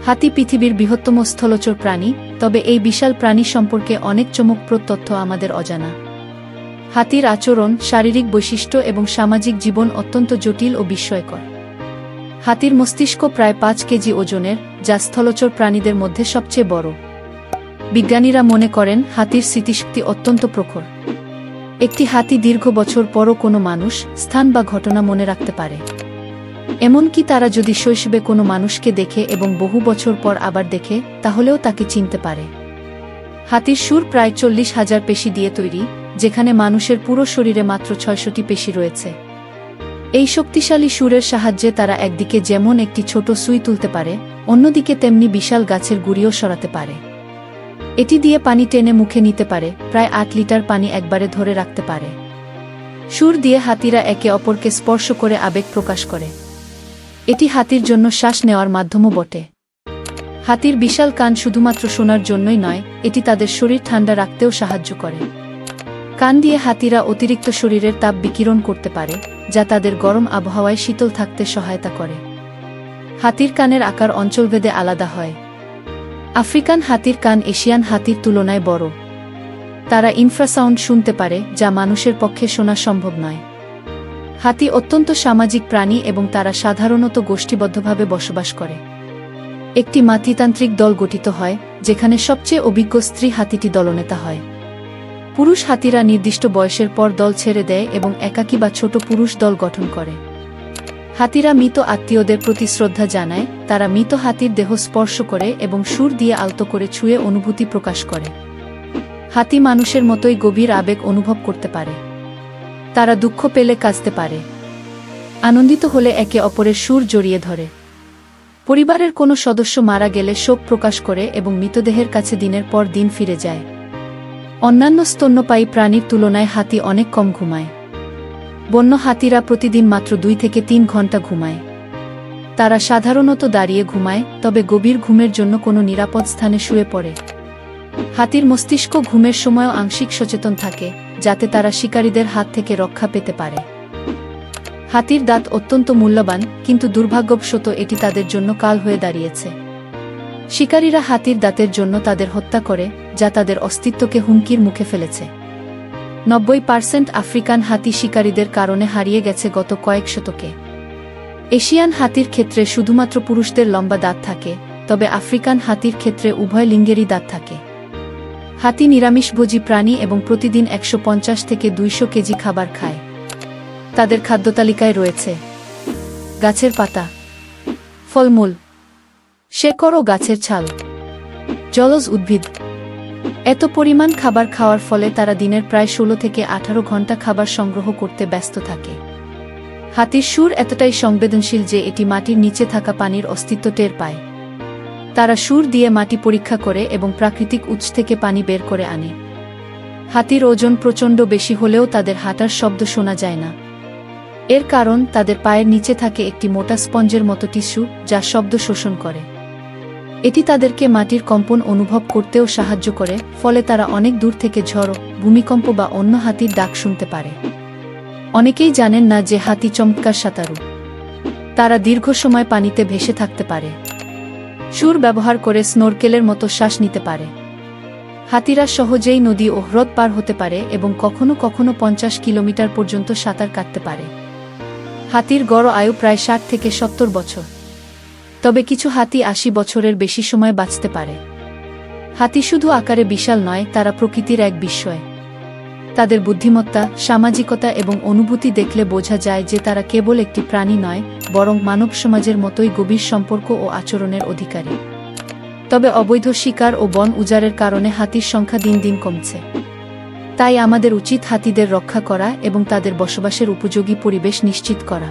হাতি পৃথিবীর বৃহত্তম স্থলচর প্রাণী, তবে এই বিশাল প্রাণী সম্পর্কে অনেক চমকপ্রদ তথ্য আমাদের অজানা। হাতির আচরণ, শারীরিক বৈশিষ্ট্য এবং সামাজিক জীবন অত্যন্ত জটিল ও বিস্ময়কর। হাতির মস্তিষ্ক প্রায় 5 কেজি ওজনের, যা স্থলচর প্রাণীদের মধ্যে সবচেয়ে বড়। বিজ্ঞানীরা মনে করেন হাতির স্মৃতিশক্তি অত্যন্ত প্রখর। একটি হাতি দীর্ঘ বছর পরও কোনো মানুষ, স্থান বা ঘটনা মনে রাখতে পারে। এমনকি তারা যদি শৈশবে কোনো মানুষকে দেখে এবং বহু বছর পর আবার দেখে, তাহলেও তাকে চিনতে পারে। হাতির সুর প্রায় 40,000 পেশি দিয়ে তৈরি, যেখানে মানুষের পুরো শরীরে মাত্র 600টি পেশি রয়েছে। এই শক্তিশালী সুরের সাহায্যে তারা একদিকে যেমন একটি ছোট সুই তুলতে পারে, অন্যদিকে তেমনি বিশাল গাছের গুঁড়িও সরাতে পারে। এটি দিয়ে পানি টেনে মুখে নিতে পারে, প্রায় 8 লিটার পানি একবারে ধরে রাখতে পারে। সুর দিয়ে হাতিরা একে অপরকে স্পর্শ করে আবেগ প্রকাশ করে। এটি হাতির জন্য শ্বাস নেওয়ার মাধ্যমও বটে। হাতির বিশাল কান শুধুমাত্র শোনার জন্যই নয়, এটি তাদের শরীর ঠান্ডা রাখতেও সাহায্য করে। কান দিয়ে হাতিরা অতিরিক্ত শরীরের তাপ বিকিরণ করতে পারে, যা তাদের গরম আবহাওয়ায় শীতল থাকতে সহায়তা করে। হাতির কানের আকার অঞ্চলভেদে আলাদা হয়। আফ্রিকান হাতির কান এশিয়ান হাতির তুলনায় বড়। তারা ইনফ্রাসাউন্ড শুনতে পারে, যা মানুষের পক্ষে শোনা সম্ভব নয়। হাতি অত্যন্ত সামাজিক প্রাণী এবং তারা সাধারণত গোষ্ঠীবদ্ধভাবে বসবাস করে। একটি মাতৃতান্ত্রিক দল গঠিত হয়, যেখানে সবচেয়ে অভিজ্ঞ স্ত্রী হাতিটি দলনেতা হয়। পুরুষ হাতিরা নির্দিষ্ট বয়সের পর দল ছেড়ে দেয় এবং একাকী বা ছোট পুরুষ দল গঠন করে। হাতিরা মৃত আত্মীয়দের প্রতি শ্রদ্ধা জানায়, তারা মৃত হাতির দেহ স্পর্শ করে এবং সুর দিয়ে আলতো করে ছুঁয়ে অনুভূতি প্রকাশ করে। হাতি মানুষের মতোই গভীর আবেগ অনুভব করতে পারে। তারা দুঃখ পেলে কাঁদতে পারে, আনন্দিত হলে একে অপরের সুর জড়িয়ে ধরে। পরিবারের কোনো সদস্য মারা গেলে শোক প্রকাশ করে এবং মৃতদেহের কাছে দিনের পর দিন ফিরে যায়। অন্যান্য স্তন্যপায়ী প্রাণীর তুলনায় হাতি অনেক কম ঘুমায়। বন্য হাতিরা প্রতিদিন মাত্র 2 থেকে 3 ঘন্টা ঘুমায়। তারা সাধারণত দাঁড়িয়ে ঘুমায়, তবে গভীর ঘুমের জন্য কোনো নিরাপদ স্থানে শুয়ে পড়ে। হাতির মস্তিষ্ক ঘুমের সময়ও আংশিক সচেতন থাকে, যাতে তারা শিকারীদের হাত থেকে রক্ষা পেতে পারে। হাতির দাঁত অত্যন্ত মূল্যবান, কিন্তু দুর্ভাগ্যবশত এটি তাদের জন্য কাল হয়ে দাঁড়িয়েছে। শিকারীরা হাতির দাঁতের জন্য তাদের হত্যা করে, যা তাদের অস্তিত্বকে হুমকির মুখে ফেলেছে। 90% আফ্রিকান হাতি শিকারীদের কারণে হারিয়ে গেছে গত কয়েক শতকে। এশিয়ান হাতির ক্ষেত্রে শুধুমাত্র পুরুষদের লম্বা দাঁত থাকে, তবে আফ্রিকান হাতির ক্ষেত্রে উভয় লিঙ্গেরই দাঁত থাকে। হাতি নিরামিষভোজী প্রাণী এবং প্রতিদিন 150 থেকে 200 কেজি খাবার খায়। তাদের খাদ্যতালিকায় রয়েছে গাছের পাতা, ফলমূল, শেকড় ও গাছের ছাল, জলজ উদ্ভিদ। এত পরিমাণ খাবার খাওয়ার ফলে তারা দিনের প্রায় 16 থেকে 18 ঘন্টা খাবার সংগ্রহ করতে ব্যস্ত থাকে। হাতির সুর এতটাই সংবেদনশীল যে এটি মাটির নিচে থাকা পানির অস্তিত্ব টের পায়। তারা সুর দিয়ে মাটি পরীক্ষা করে এবং প্রাকৃতিক উৎস থেকে পানি বের করে আনে। হাতির ওজন প্রচণ্ড বেশি হলেও তাদের হাঁটার শব্দ শোনা যায় না। এর কারণ তাদের পায়ের নিচে থাকে একটি মোটা স্পঞ্জের মতো টিস্যু, যা শব্দ শোষণ করে। এটি তাদেরকে মাটির কম্পন অনুভব করতেও সাহায্য করে, ফলে তারা অনেক দূর থেকে ঝড়, ভূমিকম্প বা অন্য হাতির ডাক শুনতে পারে। অনেকেই জানেন না যে হাতি চমৎকার সাঁতারু। তারা দীর্ঘ সময় পানিতে ভেসে থাকতে পারে। সুর ব্যবহার করে স্নোরকেলের মতো শ্বাস নিতে পারে। হাতিরা সহজেই নদী ও হ্রদ পার হতে পারে এবং কখনো কখনো 50 কিলোমিটার পর্যন্ত সাঁতার কাটতে পারে। হাতির গড় আয়ু প্রায় 60 থেকে 70 বছর। তবে কিছু হাতি 80 বছরের বেশি সময় বাঁচতে পারে। হাতি শুধু আকারে বিশাল নয়, তারা প্রকৃতির এক বিস্ময়। তাদের বুদ্ধিমত্তা, সামাজিকতা এবং অনুভূতি দেখলে বোঝা যায় যে তারা কেবল একটি প্রাণী নয়, বরং মানব সমাজের মতোই গভীর সম্পর্ক ও আচরণের অধিকারী। তবে অবৈধ শিকার ও বন উজাড়ের কারণে হাতির সংখ্যা দিন দিন কমছে। তাই আমাদের উচিত হাতিদের রক্ষা করা এবং তাদের বসবাসের উপযোগী পরিবেশ নিশ্চিত করা।